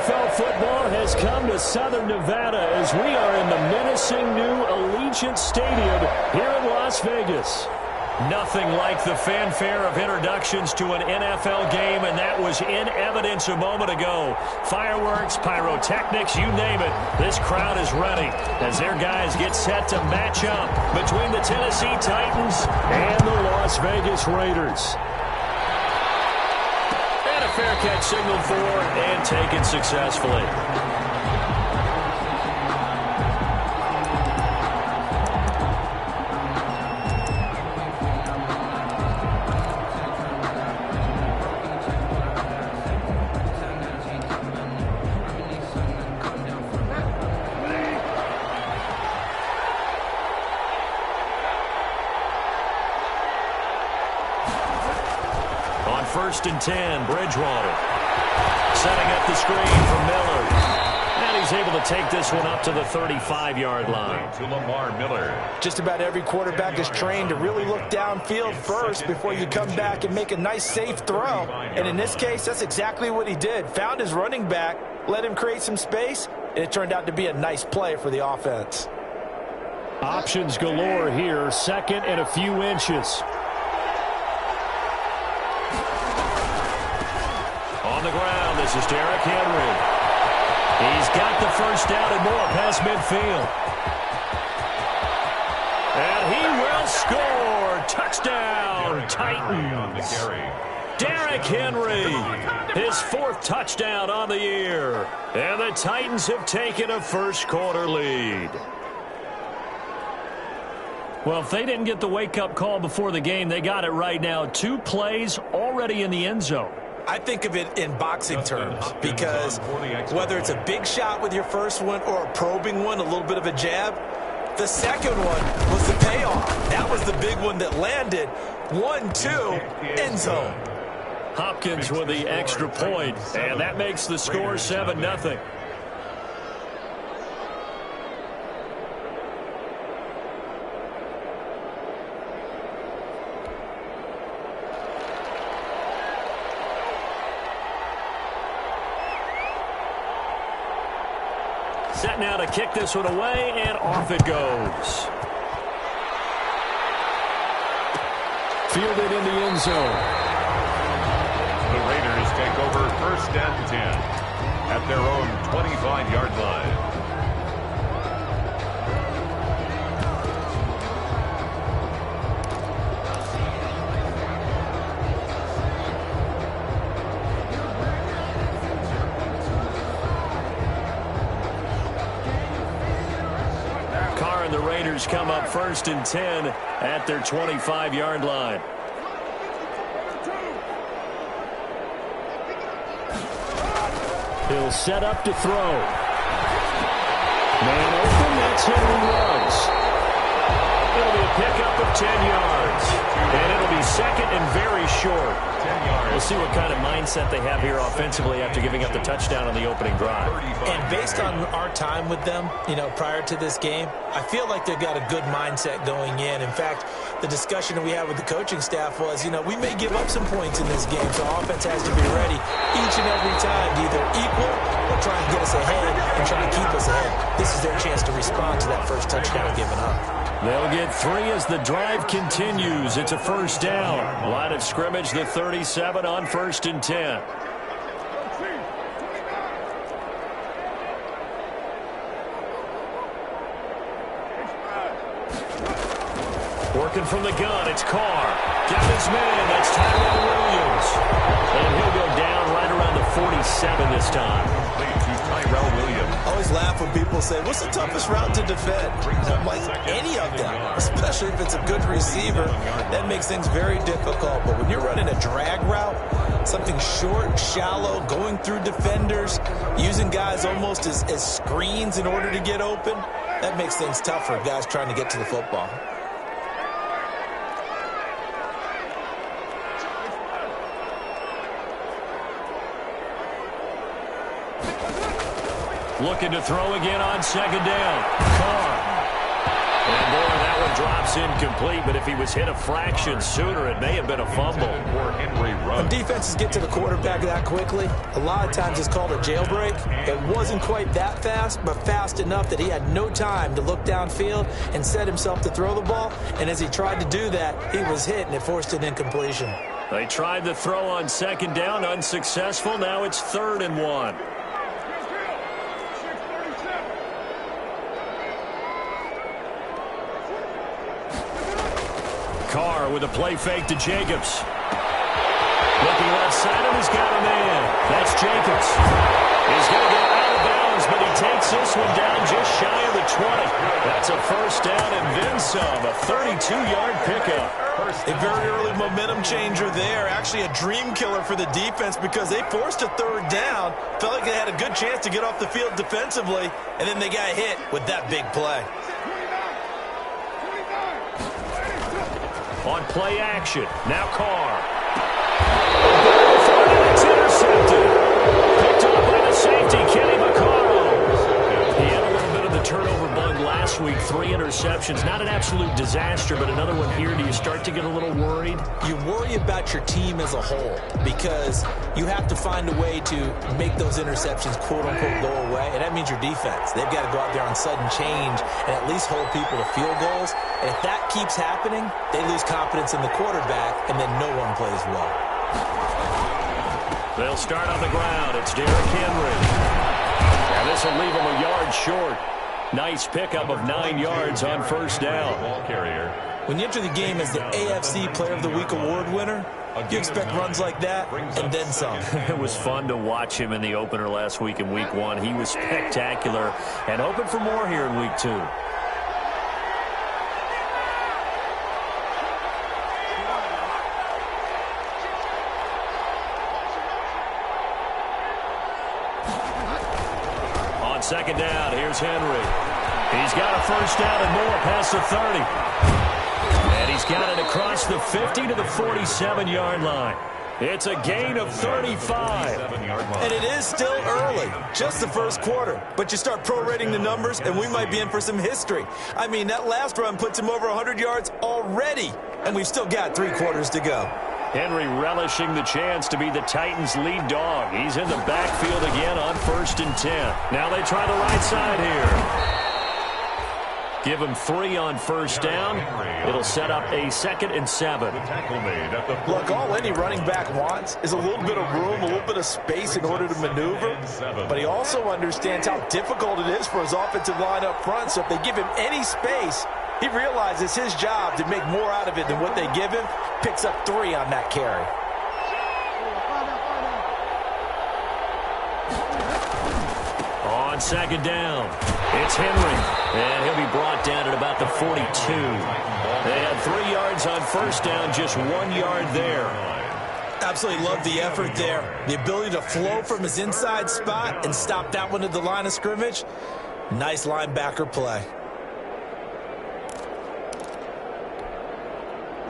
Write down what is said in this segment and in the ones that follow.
NFL football has come to Southern Nevada as we are in the menacing new Allegiant Stadium here in Las Vegas. Nothing like the fanfare of introductions to an NFL game, and that was in evidence a moment ago. Fireworks, pyrotechnics, you name it. This crowd is ready as their guys get set to match up between the Tennessee Titans and the Las Vegas Raiders. And a fair catch signaled for and taken successfully. First and 10, Bridgewater. Setting up the screen for Miller. And he's able to take this one up to the 35-yard line. To Lamar Miller. Just about every quarterback is trained to really look downfield first before you come back and make a nice, safe throw. And in this case, that's exactly what he did. Found his running back, let him create some space, and it turned out to be a nice play for the offense. Options galore here. Second and a few inches. On the ground, this is Derrick Henry. He's got the first down and more past midfield. And he will score. Touchdown, Titans. Derrick Henry, his fourth touchdown on the year. And the Titans have taken a first-quarter lead. Well, if they didn't get the wake-up call before the game, they got it right now. 2 plays already in the end zone. I think of it in boxing terms because whether it's a big shot with your first one or a probing one, a little bit of a jab, the second one was the payoff. That was the big one that landed. 1-2, end zone. Hopkins with the extra point, and that makes the score 7-0. Set now to kick this one away, and off it goes. Fielded in the end zone. The Raiders take over first and 10 at their own 25-yard line. The Raiders come up first and 10 at their 25-yard line. He'll set up to throw. Man open, that's Henry Ruggs. It'll be a pickup of 10 yards. And it'll be second and very short. 10 yards. We'll see what kind of mindset they have here offensively after giving up the touchdown on the opening drive. And based on our time with them, prior to this game, I feel like they've got a good mindset going in. In fact, the discussion that we had with the coaching staff was, we may give up some points in this game, so offense has to be ready each and every time to either equal or try and get us ahead and try to keep us ahead. This is their chance to respond to that first touchdown given up. They'll get 3 as the drive continues. It's a first down. Line of scrimmage, the 37 on first and 10. Working from the gun, it's Carr. Got his man, that's Tyrell Williams. And he'll go down right around the 47 this time. To Tyrell Williams. I always laugh when people say, what's the toughest route to defend? I'm like, any of them, especially if it's a good receiver. That makes things very difficult. But when you're running a drag route, something short, shallow, going through defenders, using guys almost as screens in order to get open, that makes things tough for guys trying to get to the football. Looking to throw again on second down. Carr. And boy, that one drops incomplete, but if he was hit a fraction sooner, it may have been a fumble. When defenses get to the quarterback that quickly, a lot of times it's called a jailbreak. It wasn't quite that fast, but fast enough that he had no time to look downfield and set himself to throw the ball. And as he tried to do that, he was hit, and it forced an incompletion. They tried the throw on second down, unsuccessful. Now it's 3rd and 1. Carr with a play fake to Jacobs. Looking left side, and he's got a man. That's Jacobs. He's going to go out of bounds, but he takes this one down just shy of the 20. That's a first down and then some, a 32-yard pickup. A very early momentum changer there. Actually a dream killer for the defense because they forced a 3rd down. Felt like they had a good chance to get off the field defensively, and then they got hit with that big play. On play action, now Carr. It's intercepted. Picked up by the safety, Kenny Vaccaro. He had a little bit of the turnover bug last week. 3 interceptions. Not an absolute disaster, but another one here. Do you start to get a little worried? You worry about your team as a whole because you have to find a way to make those interceptions, quote-unquote, go away, and that means your defense. They've got to go out there on sudden change and at least hold people to field goals. And if that keeps happening, they lose confidence in the quarterback, and then no one plays well. They'll start on the ground. It's Derrick Henry. And this will leave him a yard short. Nice pickup of 9 yards on first down. Ball carrier. When you enter the game as the AFC Player of the Week award winner, you expect runs like that and then some. It was fun to watch him in the opener last week in Week 1. He was spectacular and hoping for more here in Week 2. On second down, here's Henry. He's got a first down and more past the 30. And he's got it across the 50 to the 47-yard line. It's a gain of 35. And it is still early, just the first quarter. But you start prorating the numbers, and we might be in for some history. I mean, that last run puts him over 100 yards already, and we've still got 3 quarters to go. Henry relishing the chance to be the Titans' lead dog. He's in the backfield again on 1st and 10. Now they try the right side here. Give him 3 on first down. It'll set up a 2nd and 7. Look, all any running back wants is a little bit of room, a little bit of space in order to maneuver. But he also understands how difficult it is for his offensive line up front. So if they give him any space, he realizes his job to make more out of it than what they give him. Picks up 3 on that carry. On second down, it's Henry, and he'll be brought down at about the 42. They had 3 yards on first down, just 1 yard there. Absolutely love the effort there. The ability to flow from his inside spot and stop that one at the line of scrimmage. Nice linebacker play.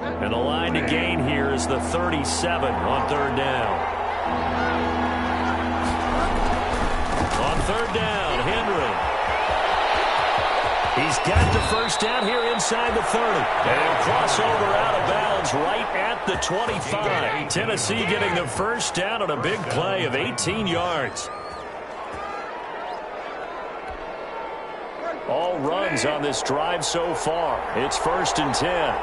And the line to gain here is the 37 on 3rd down. On 3rd down, Henry. He's got the first down here inside the 30. And crossover out of bounds right at the 25. Tennessee getting the first down on a big play of 18 yards. All runs on this drive so far. It's 1st and 10.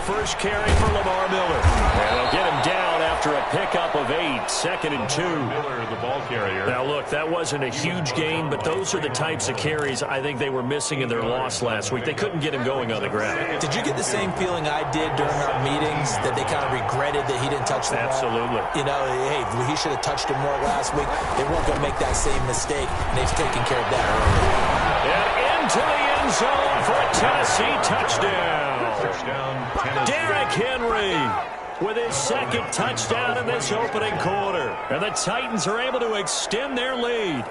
First carry for Lamar Miller. And they'll get him down after a pickup of 8. 2nd and 2. Miller, the ball carrier. Now, look, that wasn't a huge gain, but those are the types of carries I think they were missing in their loss last week. They couldn't get him going on the ground. Did you get the same feeling I did during our meetings, that they kind of regretted that he didn't touch the ball? Absolutely. You know, hey, he should have touched him more last week. They weren't going to make that same mistake, and they've taken care of that early. And into the end zone for a Tennessee touchdown. Derrick Henry with his 2nd touchdown in this opening quarter. And the Titans are able to extend their lead.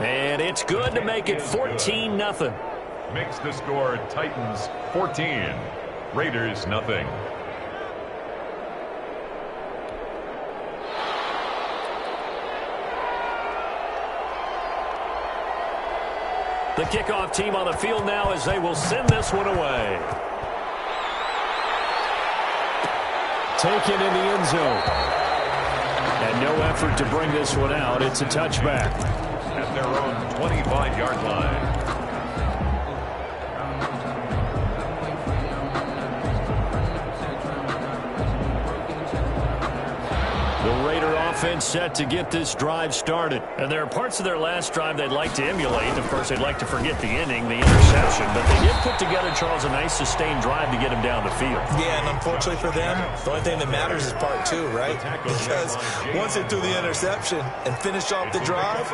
And it's good to make it 14-0. Makes the score Titans 14. Raiders nothing. The kickoff team on the field now as they will send this one away. Taken in the end zone. And no effort to bring this one out. It's a touchback. At their own 25-yard line. The Raider offense set to get this drive started. And there are parts of their last drive they'd like to emulate. Of course, they'd like to forget the inning, the interception. But they did put together, Charles, a nice sustained drive to get him down the field. Yeah, and unfortunately for them, the only thing that matters is part two, right? Because once they threw the interception and finished off the drive,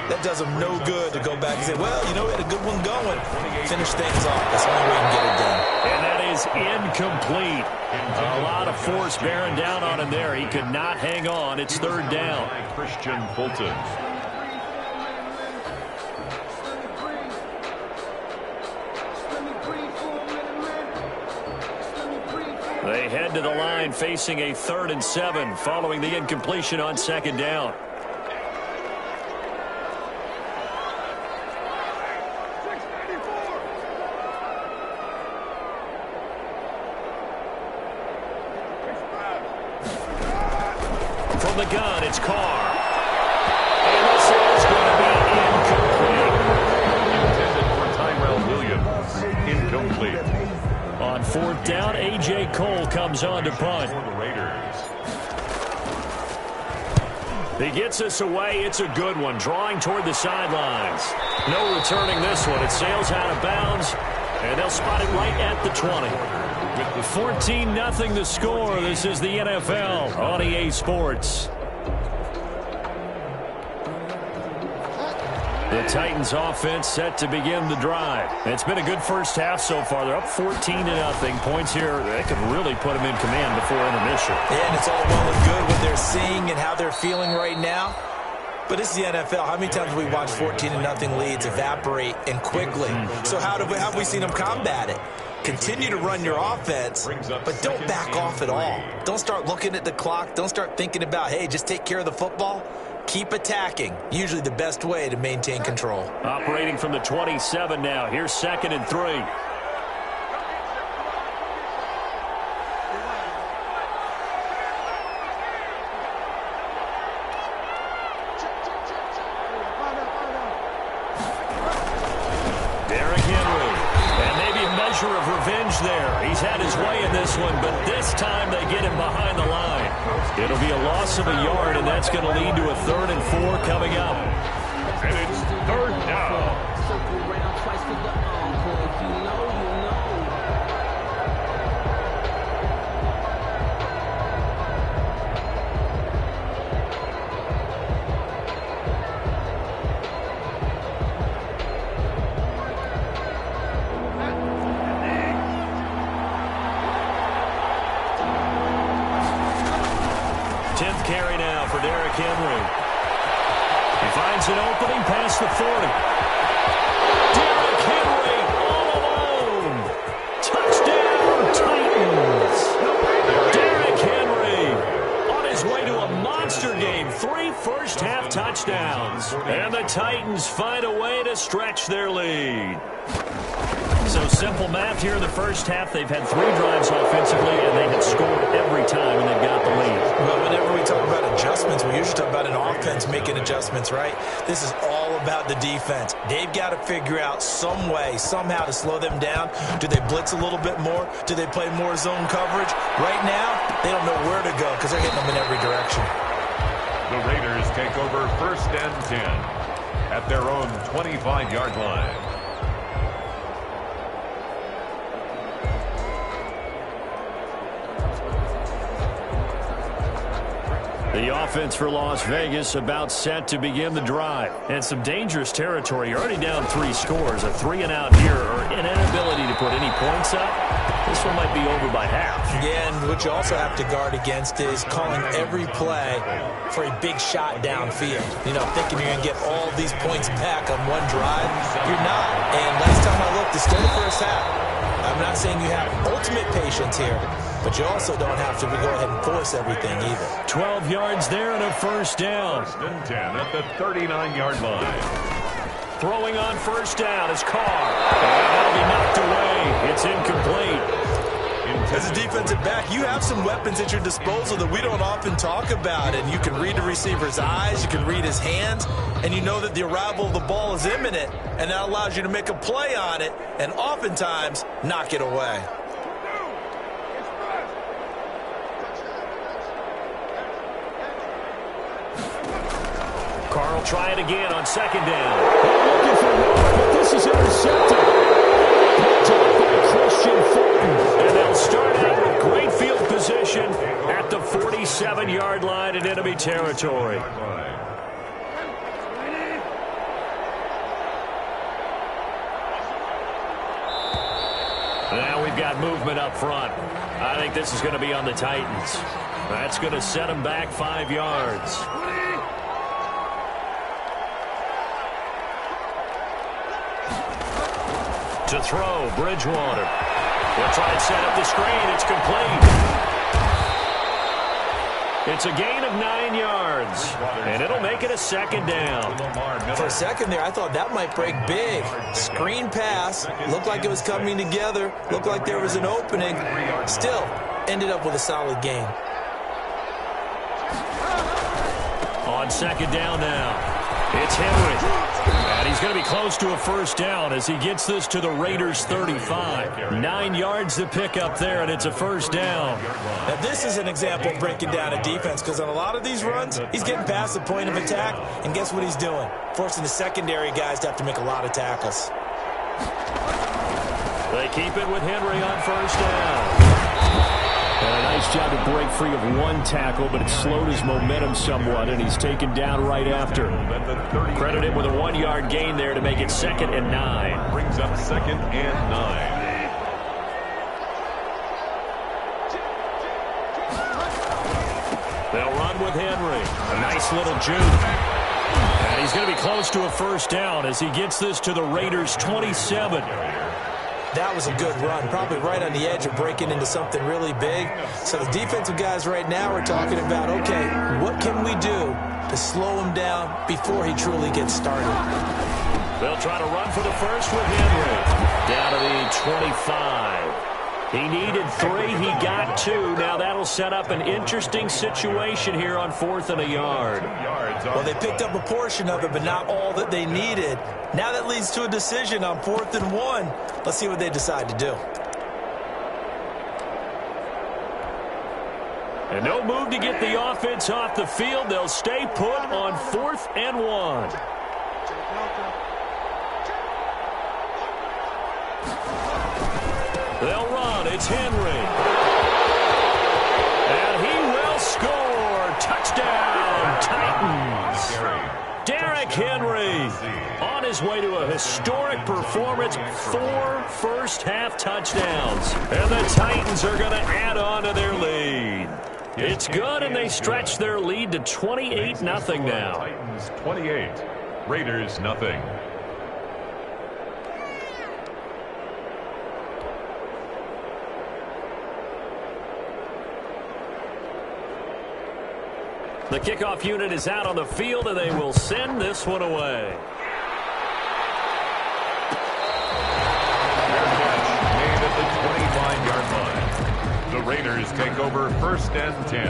that does them no good to go back and say, well, you know, we had a good one going. Finish things off. That's the only way you can get it done. And that is incomplete. A lot of force bearing down on him there. He could not hang on. It's third down. Christian Fulton. They head to the line facing a 3rd and 7 following the incompletion on second down. From the gun, it's Carr. And this is going to be incomplete. Intended for Tyrell Williams. Incomplete. On 4th down, A.J. Cole comes on to punt. For the Raiders. He gets us away. It's a good one. Drawing toward the sidelines. No returning this one. It sails out of bounds, and they'll spot it right at the 20. With the 14-0 the score, this is the NFL on EA Sports. The Titans offense set to begin the drive. It's been a good first half so far. They're up 14-0. Points here, they could really put them in command before intermission. Yeah, and it's all well and good what they're seeing and how they're feeling right now. But it's the NFL. How many times have we watched 14-0 leads evaporate and quickly? So how have we seen them combat it? Continue to run your offense, but don't back off at all. Don't start looking at the clock. Don't start thinking about, hey, just take care of the football. Keep attacking. Usually the best way to maintain control. Operating from the 27 now. Here's 2nd and 3. Of revenge there. He's had his way in this one, but this time they get him behind the line. It'll be a loss of a yard, and that's going to lead to a 3rd and 4 coming up. And it's 3rd down. Carry now for Derrick Henry. He finds an opening past the 40. Derrick Henry all alone. Touchdown, Titans. Derrick Henry on his way to a monster game. 3 first-half touchdowns. And the Titans find a way to stretch their lead. So simple math here in the first half. They've had 3 drives offensively, and they have scored every time, and they've got the lead. Well, whenever we talk about adjustments, we usually talk about an offense making adjustments, right? This is all about the defense. They've got to figure out some way, somehow to slow them down. Do they blitz a little bit more? Do they play more zone coverage? Right now, they don't know where to go because they're hitting them in every direction. The Raiders take over 1st and 10 at their own 25-yard line. The offense for Las Vegas about set to begin the drive. And some dangerous territory. You're already down 3 scores. A 3-and-out here or an inability to put any points up. This one might be over by half. Yeah, and what you also have to guard against is calling every play for a big shot downfield. You know, thinking you're going to get all these points back on one drive. You're not. And last time I looked, fact, it's still the first half. I'm not saying you have ultimate patience here, but you also don't have to go ahead and force everything either. 12 yards there and a first down. First and 10 at the 39-yard line. Throwing on first down is Carr. And that'll be knocked away. It's incomplete. As a defensive back, you have some weapons at your disposal that we don't often talk about. And you can read the receiver's eyes, you can read his hands, and you know that the arrival of the ball is imminent. And that allows you to make a play on it and oftentimes knock it away. Carr will try it again on second down. Looking for help, but this is intercepted. Picked up by Christian Fulton. And they'll start out with great field position at the 47-yard line in enemy territory. Now we've got movement up front. I think this is going to be on the Titans. That's going to set them back 5 yards. To throw, Bridgewater. He'll try and set up the screen. It's complete. It's a gain of 9 yards, and it'll make it a second down. For a second there, I thought that might break big. Screen pass. Looked like it was coming together. Looked like there was an opening. Still, ended up with a solid gain. On second down now, it's Henry. And he's going to be close to a first down as he gets this to the Raiders' 35. 9 yards to pick up there, and it's a first down. Now, this is an example of breaking down a defense, because on a lot of these runs, he's getting past the point of attack, and guess what he's doing? Forcing the secondary guys to have to make a lot of tackles. They keep it with Henry on first down. And a nice job to break free of one tackle, but it slowed his momentum somewhat, and he's taken down right after. Credit him with a 1-yard gain there to make it 2nd and 9. Brings up 2nd and 9. They'll run with Henry. A nice little juke. And he's going to be close to a first down as he gets this to the Raiders' 27. That was a good run, probably right on the edge of breaking into something really big. So the defensive guys right now are talking about, okay, what can we do to slow him down before he truly gets started? They'll try to run for the first with Henry. Down to the 25. He needed 3. He got 2. Now that'll set up an interesting situation here on 4th and a yard. Well, they picked up a portion of it, but not all that they needed. Now that leads to a decision on 4th and 1. Let's see what they decide to do. And no move to get the offense off the field. They'll stay put on 4th and 1. They'll run. It's Henry. And he will score. Touchdown, Titans. Derrick Henry on his way to a historic performance. 4 first-half touchdowns. And the Titans are going to add on to their lead. It's good, and they stretch their lead to 28-0 now. Titans 28, Raiders nothing. The kickoff unit is out on the field, and they will send this one away. Made at the 25-yard line. The Raiders take over 1st and 10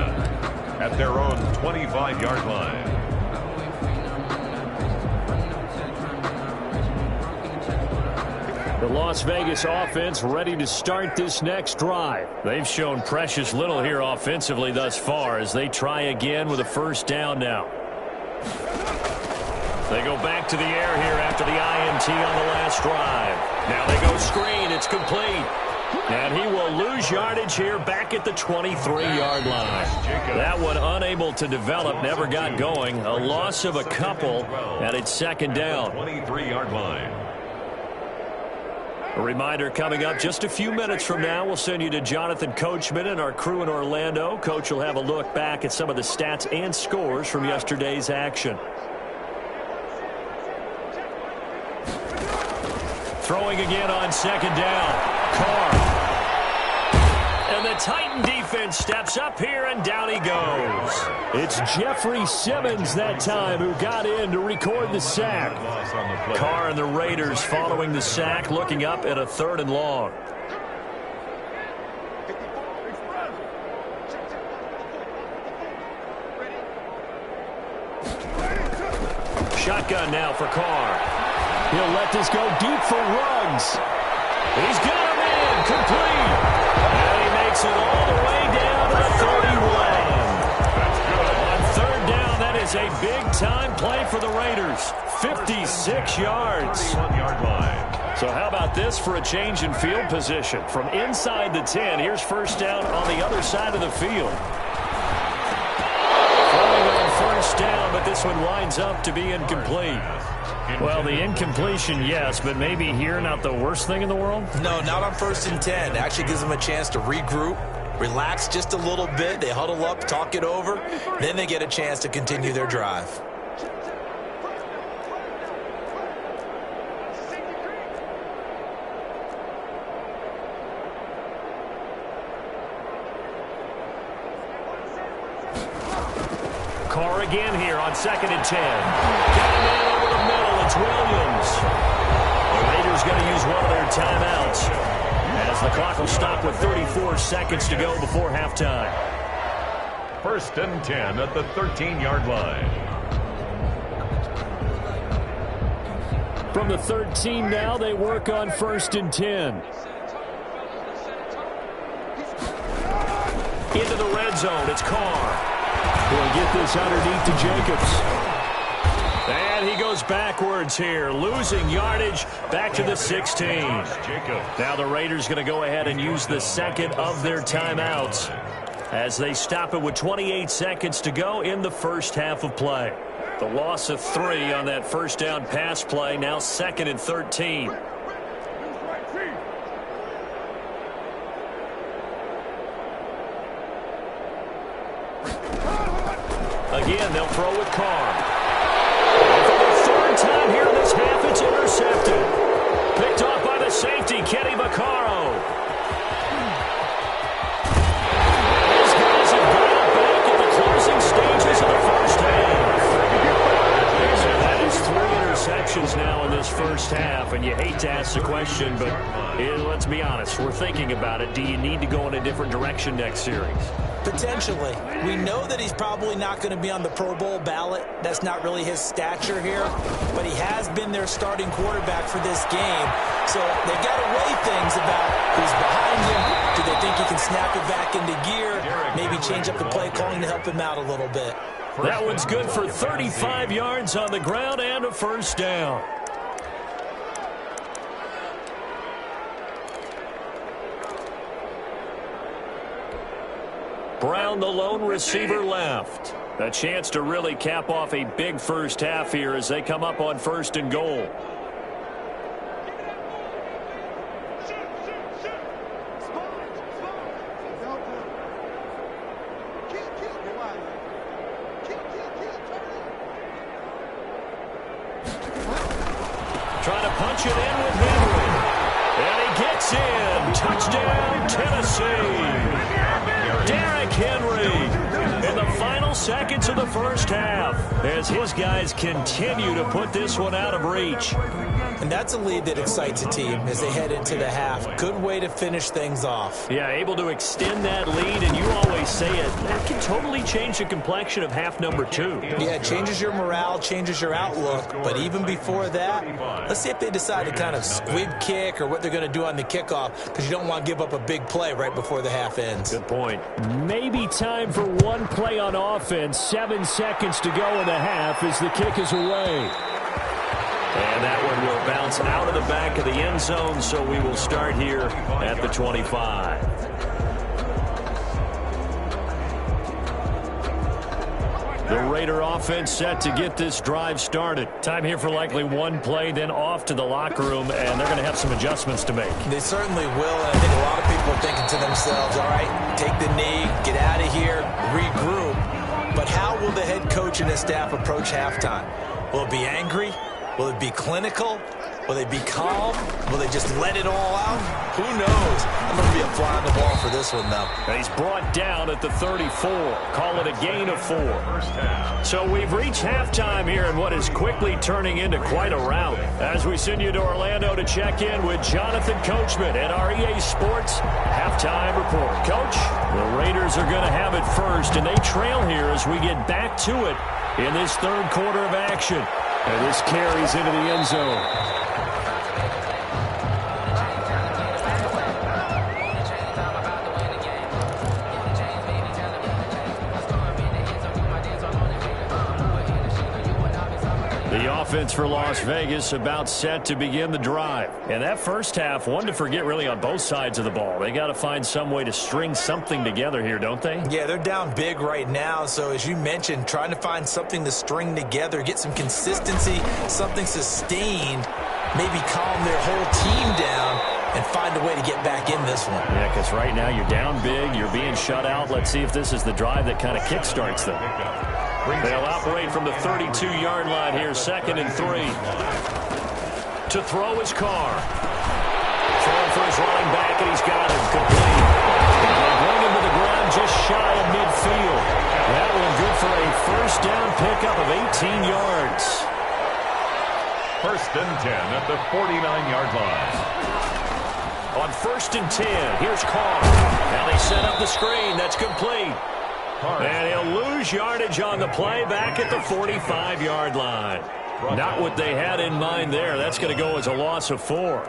at their own 25-yard line. The Las Vegas offense ready to start this next drive. They've shown precious little here offensively thus far as they try again with a first down now. They go back to the air here after the INT on the last drive. Now they go screen. It's complete. And he will lose yardage here back at the 23-yard line. That one unable to develop, never got going. A loss of a couple, and it's 2nd down. 23-yard line. A reminder coming up just a few minutes from now. We'll send you to Jonathan Coachman and our crew in Orlando. Coach will have a look back at some of the stats and scores from yesterday's action. Throwing again on second down. Carr. And the Titan defense steps up here, and down he goes. It's Jeffrey Simmons that time who got in to record the sack. Carr and the Raiders following the sack, looking up at a 3rd and long. Shotgun now for Carr. He'll let this go deep for Ruggs. He's got him in, complete. And he makes it all the way down to the 31. That's good. On 3rd down, that is a big-time play for the Raiders. 56 yards. 31-yard line. So how about this for a change in field position? From inside the 10, here's 1st down on the other side of the field. Throwing on 1st down, but this one winds up to be incomplete. Well, the incompletion, yes, but maybe here not the worst thing in the world? No, not on 1st and 10. Actually gives them a chance to regroup, relax just a little bit. They huddle up, talk it over. Then they get a chance to continue their drive. Carr again here on 2nd and 10. Got a man over the middle. It's Williams. The Raiders going to use one of their timeouts as the clock will stop with 34 seconds to go before halftime. 1st and 10 at the 13-yard line. From the 13 now, they work on 1st and 10. Into the red zone. It's Carr. He'll get this underneath to Jacobs. And he goes backwards here, losing yardage back to the 16. Now the Raiders going to go ahead and use the 2nd of their timeouts as they stop it with 28 seconds to go in the 1st half of play. The loss of 3 on that 1st down pass play, now 2nd and 13. Again, they'll throw with Carr. And for the 3rd time here in this half, it's intercepted. Picked off by the safety, Kenny Vaccaro. These guys have got it back at the closing stages of the 1st half. So that is 3 interceptions now in this 1st half, and you hate to ask the question, but let's be honest, we're thinking about it. Do you need to go in a different direction next series? Potentially. We know that he's probably not going to be on the Pro Bowl ballot. That's not really his stature here. But he has been their starting quarterback for this game. So they've got to weigh things about who's behind him. Do they think he can snap it back into gear? Maybe change up the play calling to help him out a little bit. That one's good for 35 yards on the ground and a 1st down. Brown, the lone receiver, left. A chance to really cap off a big 1st half here as they come up on 1st and goal. Trying to punch it in with Henry. And he gets in. Touchdown, Tennessee. Derrick Henry in the final seconds of the 1st half as his guys continue to put this one out of reach. And that's a lead that excites a team as they head into the half. Good way to finish things off. Yeah, able to extend that lead, and you always say it, that can totally change the complexion of half number 2. Yeah, it changes your morale, changes your outlook. But even before that, let's see if they decide to kind of squib kick or what they're going to do on the kickoff, because you don't want to give up a big play right before the half ends. Good point. Maybe time for one play on offense. 7 seconds to go in the half as the kick is away. And that one will bounce out of the back of the end zone, so we will start here at the 25. The Raider offense set to get this drive started. Time here for likely one play, then off to the locker room, and they're going to have some adjustments to make. They certainly will, and I think a lot of people are thinking to themselves, all right, take the knee, get out of here, regroup. But how will the head coach and his staff approach halftime? Will it be angry? Will it be clinical? Will they be calm? Will they just let it all out? Who knows? I'm going to be a fly on the wall for this one, though. And he's brought down at the 34. Call it a gain of 4. So we've reached halftime here in what is quickly turning into quite a rout. As we send you to Orlando to check in with Jonathan Coachman at our EA Sports Halftime Report. Coach, the Raiders are going to have it first, and they trail here as we get back to it in this third quarter of action. And this carries into the end zone. The offense for Las Vegas about set to begin the drive. And that first half, one to forget really on both sides of the ball. They got to find some way to string something together here, don't they? Yeah, they're down big right now. So as you mentioned, trying to find something to string together, get some consistency, something sustained, maybe calm their whole team down and find a way to get back in this one. Yeah, because right now you're down big, you're being shut out. Let's see if this is the drive that kind of kickstarts them. They'll operate from the 32-yard line here, 2nd and 3. To throw his Carr. Throwing for his running back, and he's got him complete. They bring him to the ground just shy of midfield. That one good for a first down pickup of 18 yards. 1st and 10 at the 49-yard line. On 1st and 10, here's Carr. Now they set up the screen. That's complete. And he'll lose yardage on the play back at the 45-yard line. Not what they had in mind there. That's going to go as a loss of 4.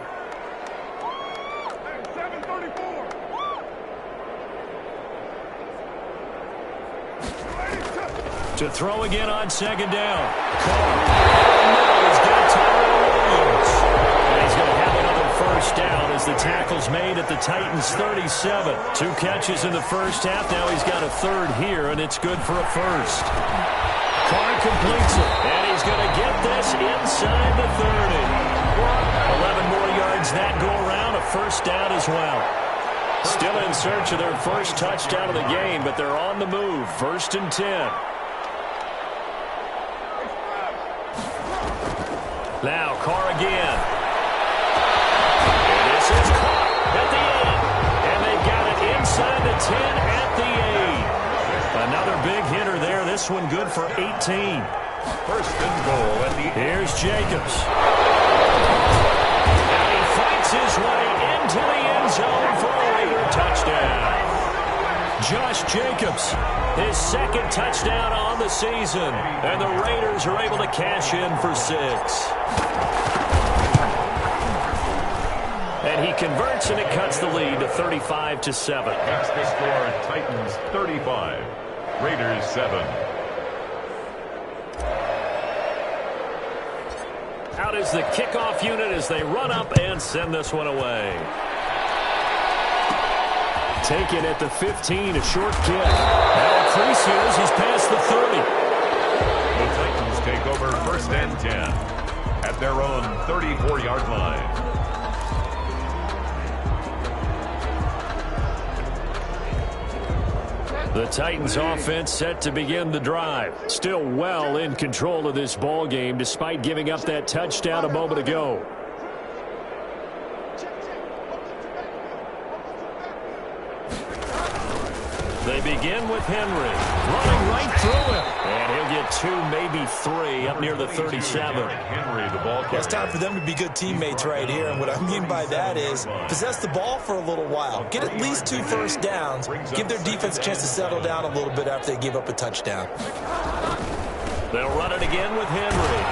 To throw again on 2nd down. Carr. He's got Tyrell Williams. And he's going to have another first down as the tackle's made at the Titans' 37. 2 catches in the first half. Now he's got a third here, and it's good for a first. Carr completes it, and he's going to get this inside the 30. 11 more yards that go around, a first down as well. Still in search of their first touchdown of the game, but they're on the move. 1st and 10. Now Carr again. And this is caught at the 8. And they've got it inside the 10 at the 8. Another big hitter there. This one good for 18. 1st and goal at the 8. Here's Jacobs. And he fights his way into the end zone for a Raider touchdown. Josh Jacobs, his 2nd touchdown on the season. And the Raiders are able to cash in for 6. And he converts, and it cuts the lead to 35-7. That's the score. Titans 35, Raiders 7. Out is the kickoff unit as they run up and send this one away. Taken at the 15, a short kick. Now Acrisius, he's past the 30. The Titans take over 1st and 10 at their own 34-yard line. The Titans offense set to begin the drive. Still well in control of this ball game despite giving up that touchdown a moment ago. They begin with Henry, running right through him. And he'll get 2, maybe 3, up near the 37. Henry, the ball carrier. It's time for them to be good teammates right here. And what I mean by that is possess the ball for a little while. Get at least 2 first downs. Give their defense a chance to settle down a little bit after they give up a touchdown. They'll run it again with Henry.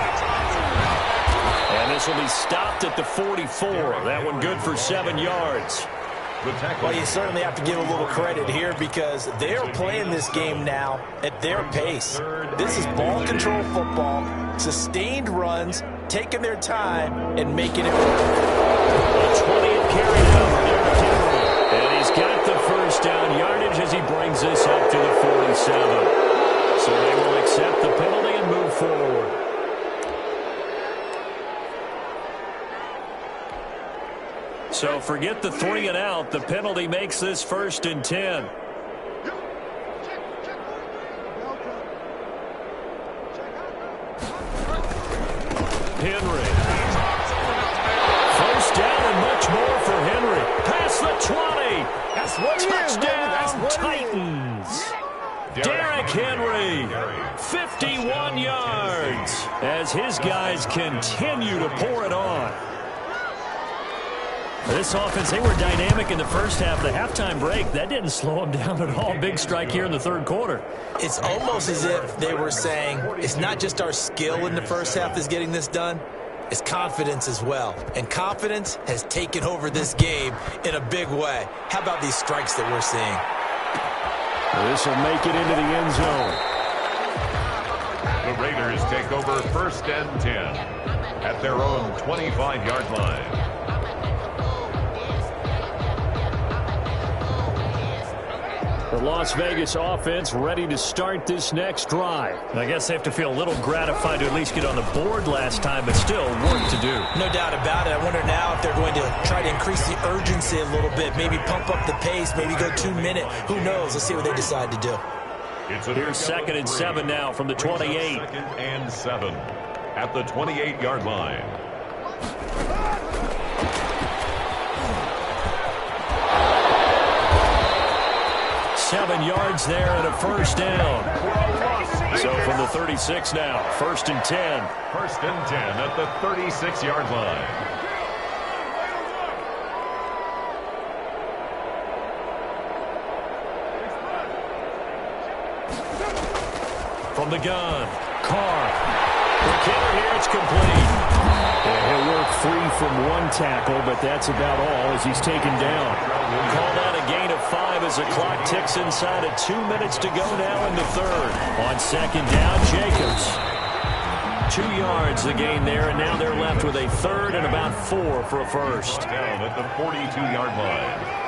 And this will be stopped at the 44. That one good for 7 yards. Well, you certainly have to give a little credit here because they're playing this game now at their pace. This is ball control football, sustained runs, taking their time, and making it work. A 20th carry now for Derrick Henry. And he's got the first down yardage as he brings this up to the 47. So they will accept the penalty and move forward. So forget the 3 and out. The penalty makes this 1st and 10. Henry. as his guys continue to pour it on. This offense, they were dynamic in the first half. The halftime break, that didn't slow them down at all. Big strike here in the third quarter. It's almost as if they were saying, it's not just our skill in the first half that's getting this done, it's confidence as well. And confidence has taken over this game in a big way. How about these strikes that we're seeing? This will make it into the end zone. The Raiders take over 1st and 10 at their own 25-yard line. The Las Vegas offense ready to start this next drive. I guess they have to feel a little gratified to at least get on the board last time, but still work to do. No doubt about it. I wonder now if they're going to try to increase the urgency a little bit, maybe pump up the pace, maybe go 2 minute. Who knows? Let's see what they decide to do. Here's 2nd and 7 now from the 28. 2nd and 7 at the 28-yard line. Seven yards there and a first down. So from the 36 now, 1st and 10. 1st and 10 at the 36-yard line. From the gun, Carr. The killer here, it's complete. And he'll work free from one tackle, but that's about all as he's taken down. Call that a gain of 5 as the clock ticks inside of 2 minutes to go now in the third. On 2nd down, Jacobs. 2 yards the gain there, and now they're left with a 3rd and about 4 for a first. Down at the 42-yard line.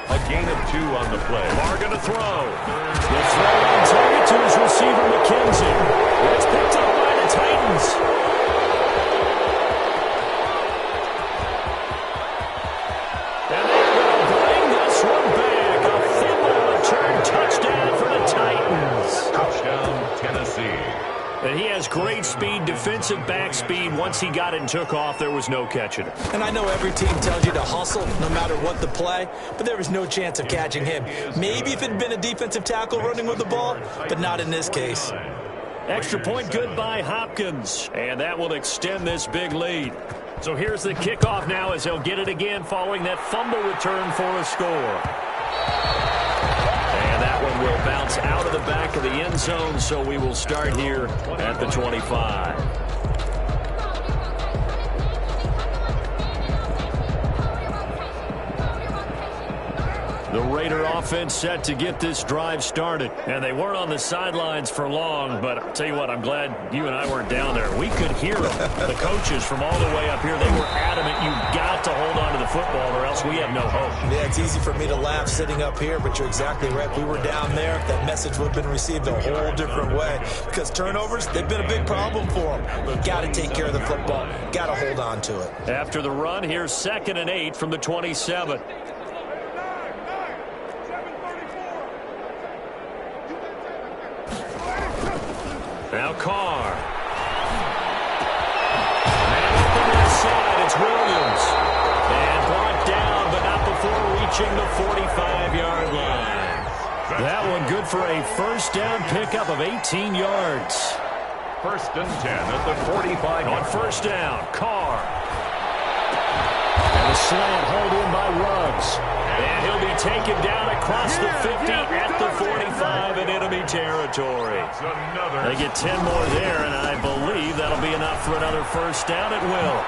A gain of 2 on the play. Barr going to throw. The throw on target to his receiver, McKenzie. It's picked up by the Titans. And they will bring this one back. A fumble return touchdown for the Titans. Touchdown, Tennessee. And he has great speed, defensive back speed. Once he got it and took off, there was no catching it. And I know every team tells you to hustle no matter what the play, but there was no chance of catching him. Maybe if it had been a defensive tackle running with the ball, but not in this case. Extra point good by Hopkins, and that will extend this big lead. So here's the kickoff now as they'll get it again following that fumble return for a score. And that one will bounce out of the back of the end zone, so we will start here at the 25. The Raider offense set to get this drive started. And they weren't on the sidelines for long, but I'll tell you what, I'm glad you and I weren't down there. We could hear them. The coaches from all the way up here, they were adamant, you've got to hold on to the football or else we have no hope. Yeah, it's easy for me to laugh sitting up here, but you're exactly right. If we were down there, that message would have been received a whole different way. Because turnovers, they've been a big problem for them. Got to take care of the football. Got to hold on to it. After the run, here's 2nd and 8 from the 27. Now Carr. Man up the left side, it's Williams. And brought down, but not before reaching the 45-yard line. That one good for a first down pickup of 18 yards. 1st and 10 at the 45. On first down, Carr. And a slant hauled in by Ruggs. And he'll be taken down across the 50 at the 45 in enemy territory. They get 10 more there, and I believe that'll be enough for another first down. It will.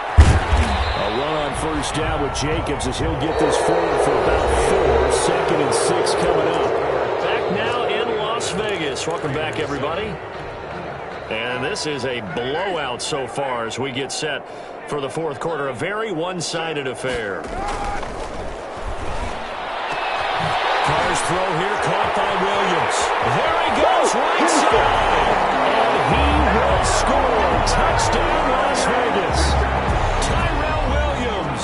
A run on first down with Jacobs as he'll get this forward for about 4. 2nd and 6 coming up. Back now in Las Vegas. Welcome back, everybody. And this is a blowout so far as we get set for the fourth quarter. A very one-sided affair. Carr's throw here caught by Williams. There he goes, right side. And he will score. Touchdown, Las Vegas. Tyrell Williams,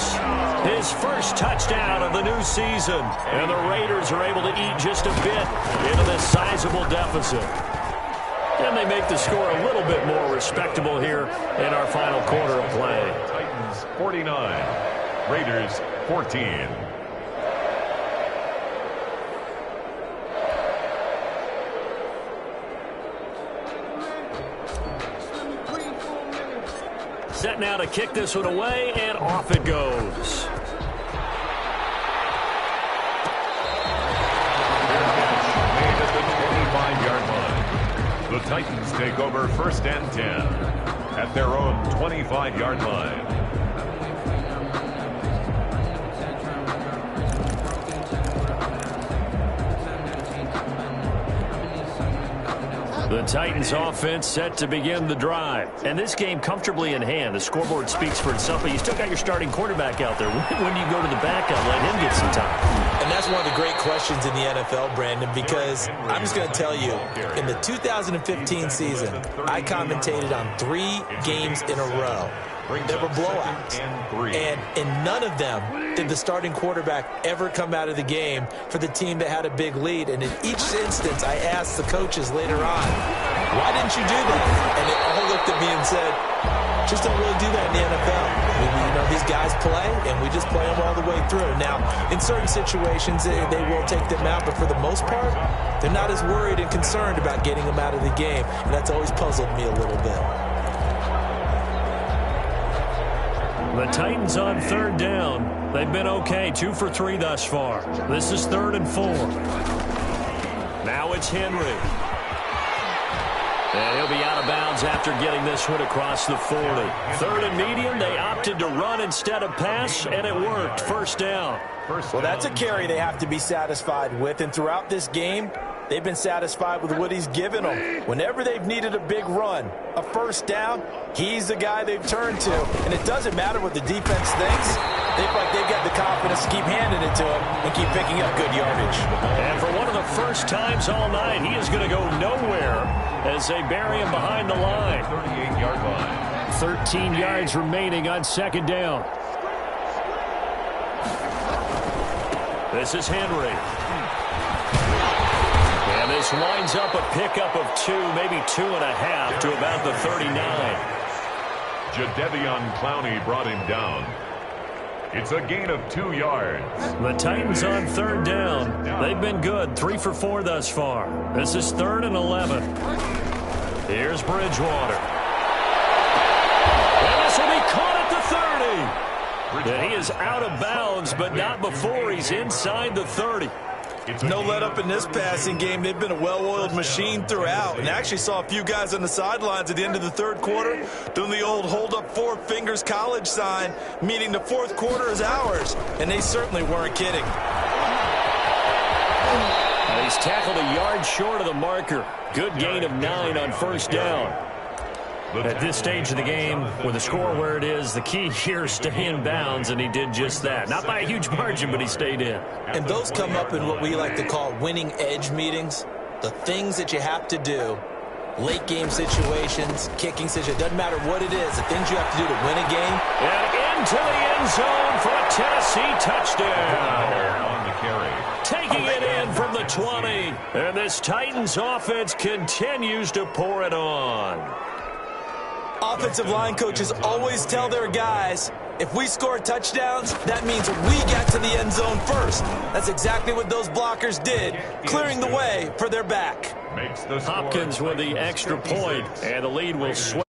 his first touchdown of the new season. And the Raiders are able to eat just a bit into this sizable deficit. And they make the score a little bit more respectable here in our final quarter of play. Titans 49, Raiders 14. Set now to kick this one away, and off it goes. Made at the 25-yard line. The Titans take over 1st and 10 at their own 25-yard line. The Titans offense set to begin the drive. And this game comfortably in hand. The scoreboard speaks for itself, but you still got your starting quarterback out there. When do you go to the backup, let him get some time? And that's one of the great questions in the NFL, Brandon, because I'm just going to tell you, in the 2015 season, I commentated on 3 games in a row. There were blowouts, and in none of them did the starting quarterback ever come out of the game for the team that had a big lead. And in each instance, I asked the coaches later on, why didn't you do that? And they all looked at me and said, just don't really do that in the NFL. You know, these guys play, and we just play them all the way through. Now, in certain situations, they will take them out, but for the most part, they're not as worried and concerned about getting them out of the game, and that's always puzzled me a little bit. The Titans on 3rd down. They've been okay, 2 for 3 thus far. This is 3rd and 4. Now it's Henry. And he'll be out of bounds after getting this one across the 40. 3rd and medium, they opted to run instead of pass, and it worked. 1st down. Well, that's a carry they have to be satisfied with, and throughout this game, they've been satisfied with what he's given them. Whenever they've needed a big run, a 1st down, he's the guy they've turned to. And it doesn't matter what the defense thinks. They've got the confidence to keep handing it to him and keep picking up good yardage. And for one of the first times all night, he is going to go nowhere as they bury him behind the line. 38-yard line. 13 yards remaining on 2nd down. This is Henry. And this winds up a pickup of 2, maybe 2.5 to about the 39. Jadeveon Clowney brought him down. It's a gain of 2 yards. The Titans on 3rd down. They've been good, 3 for 4 thus far. This is 3rd and 11. Here's Bridgewater. And this will be caught at the 30. And he is out of bounds, but not before he's inside the 30. No let up in this passing game. They've been a well-oiled machine throughout. And actually saw a few guys on the sidelines at the end of the 3rd quarter doing the old hold up 4 fingers college sign, meaning the 4th quarter is ours. And they certainly weren't kidding. And he's tackled a yard short of the marker. Good gain of 9 on 1st down. At this stage of the game, with the score where it is, the key here is stay in bounds, and he did just that. Not by a huge margin, but he stayed in. And those come up in what we like to call winning edge meetings. The things that you have to do, late game situations, kicking situations, doesn't matter what it is, the things you have to do to win a game. And into the end zone for a Tennessee touchdown. On the carry. Taking it in from the 20. And this Titans offense continues to pour it on. Offensive line coaches always tell their guys, if we score touchdowns, that means we get to the end zone first. That's exactly what those blockers did, clearing the way for their back. Hopkins with the extra point, and the lead will swing.